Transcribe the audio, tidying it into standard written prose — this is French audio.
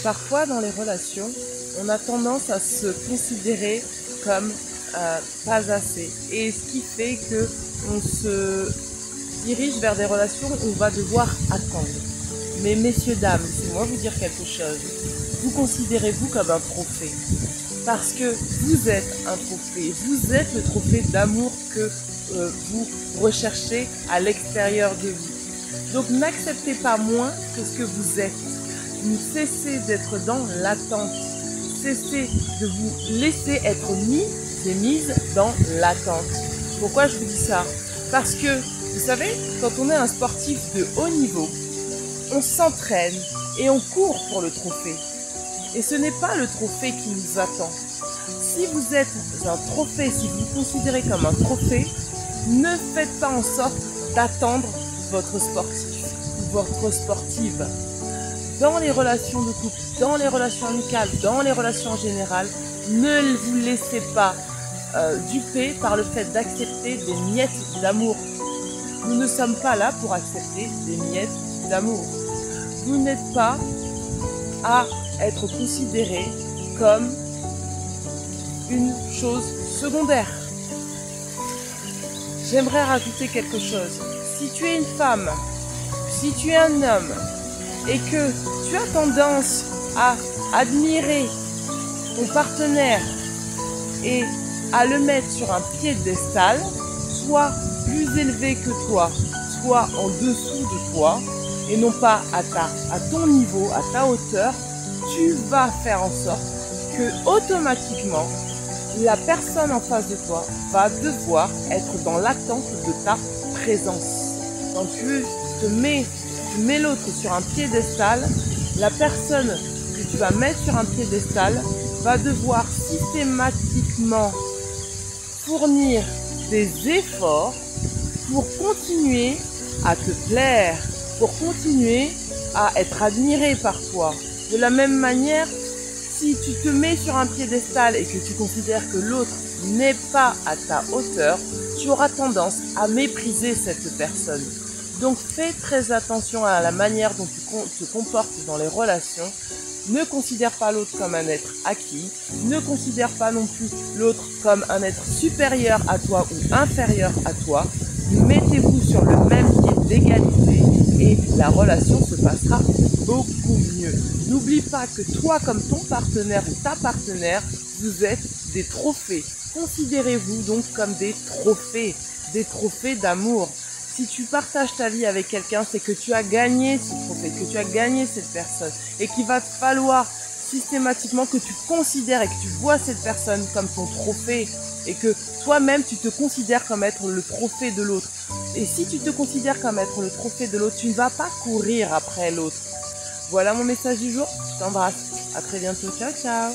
Parfois, dans les relations, on a tendance à se considérer comme pas assez. Et ce qui fait qu'on se dirige vers des relations où on va devoir attendre. Mais messieurs, dames, laissez-moi vous dire quelque chose. Vous considérez-vous comme un trophée. Parce que vous êtes un trophée. Vous êtes le trophée d'amour que vous recherchez à l'extérieur de vous. Donc n'acceptez pas moins que ce que vous êtes. Cessez d'être dans l'attente. Cessez de vous laisser être mis et mise dans l'attente. Pourquoi je vous dis ça? Parce que, vous savez, quand on est un sportif de haut niveau, on s'entraîne et on court pour le trophée. Et ce n'est pas le trophée qui nous attend. Si vous êtes un trophée, si vous vous considérez comme un trophée, ne faites pas en sorte d'attendre votre sportif ou votre sportive. Dans les relations de couple, dans les relations amicales, dans les relations en général, ne vous laissez pas duper par le fait d'accepter des miettes d'amour. Nous ne sommes pas là pour accepter des miettes d'amour. Vous n'êtes pas à être considéré comme une chose secondaire. J'aimerais rajouter quelque chose. Si tu es une femme, si tu es un homme, et que tu as tendance à admirer ton partenaire et à le mettre sur un piédestal, soit plus élevé que toi, soit en dessous de toi, et non pas à ton niveau, à ta hauteur, tu vas faire en sorte que automatiquement, la personne en face de toi va devoir être dans l'attente de ta présence. Quand tu mets l'autre sur un piédestal, la personne que tu vas mettre sur un piédestal va devoir systématiquement fournir des efforts pour continuer à te plaire, pour continuer à être admiré par toi. De la même manière, si tu te mets sur un piédestal et que tu considères que l'autre n'est pas à ta hauteur, tu auras tendance à mépriser cette personne. Donc fais très attention à la manière dont tu te comportes dans les relations. Ne considère pas l'autre comme un être acquis. Ne considère pas non plus l'autre comme un être supérieur à toi ou inférieur à toi. Mettez-vous sur le même pied d'égalité et la relation se passera beaucoup mieux. N'oublie pas que toi, comme ton partenaire ou ta partenaire, vous êtes des trophées. Considérez-vous donc comme des trophées d'amour. Si tu partages ta vie avec quelqu'un, c'est que tu as gagné ce trophée, que tu as gagné cette personne et qu'il va te falloir systématiquement que tu considères et que tu vois cette personne comme ton trophée et que toi-même tu te considères comme être le trophée de l'autre. Et si tu te considères comme être le trophée de l'autre, tu ne vas pas courir après l'autre. Voilà mon message du jour, je t'embrasse. À très bientôt, ciao ciao.